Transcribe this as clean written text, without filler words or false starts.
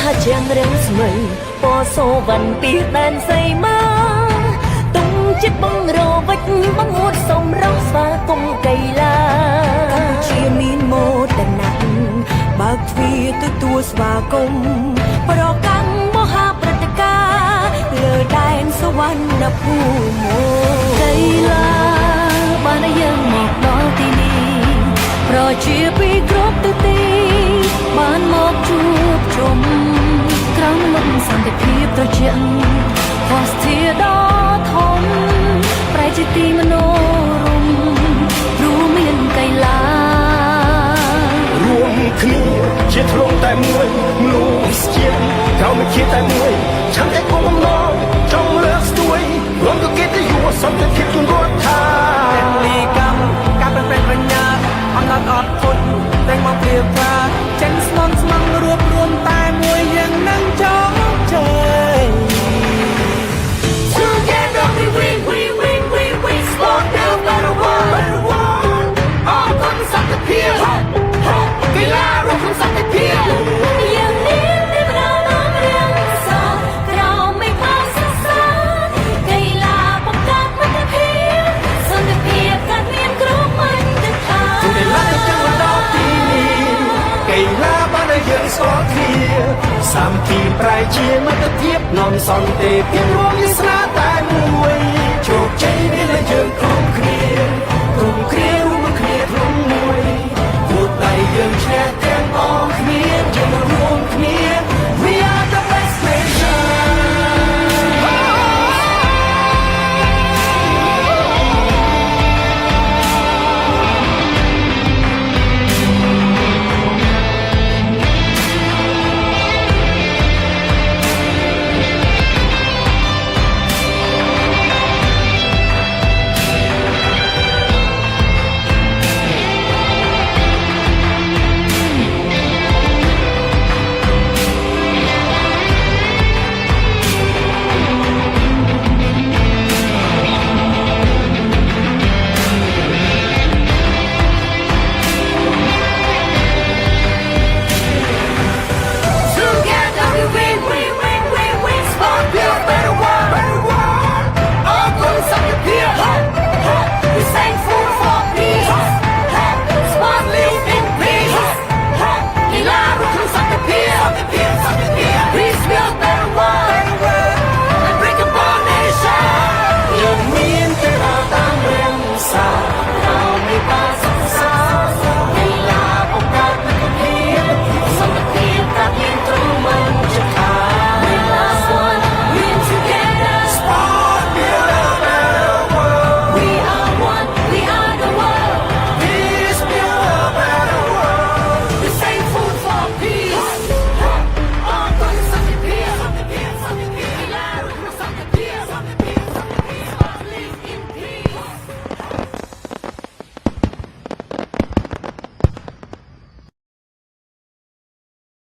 ហាជាងរៀងស្មីពណ៌សូវ៉ាន់ពីដែនសីមាទុំចិត្តបងរវិចបងហួតសុំរងស្វាគមន៍កៃឡាកម្ពុជាមានមោទនៈបើកទ្វារទទួលស្វាគមន៍ប្រកាន់មហាព្រឹត្តិការណ៍លើដែនសវណ្ណភូមិកៃឡាបានយើងមកដល់ទីនេះប្រជាពីគ្រប់ទិសទីបានមកជួបជុំក្រំលំសន្តិភាពត្រជាក់ផាសធាដ៏ធំប្រែជាទីមនោរម្យរួមមានកីឡារួមគ្នាជាធ្លុងតែមួយមនុស្សជាតិក្រោមជាតិតែមួយឆាំតែគំនងចង់លើកស្ទួយរួមទៅកិត្តិយសសន្តិភាពជំនឿថាលីកម្មការប្រព្រឹត្តបញ្ញាអំណត់អត់ធន់តែមកព្រាបថាចេញស្មងស្មងរួបរวมតែមួយយ៉ាងនឹងចងជ័យ Together we slow down better one អរគុណសន្តិភាពកីឡារួមក្នុងសន្តិភាពយ៉ាងនេះនេះប្រដងរៀងសាក្រោមមេឃសាសាកីឡាបង្កើតមិត្តភាពសន្តិភាពកើតមានគ្រប់មន្តការ កីឡាទៅចាំដល់ទីនេះកីឡាបានឲ្យយើងស្គាល់គ្នាសាមគ្គីប្រែជាមិត្តភាពនាំសន្តិភាពរួមវាស្នាតែមួយជោគជ័យនេះលើយើង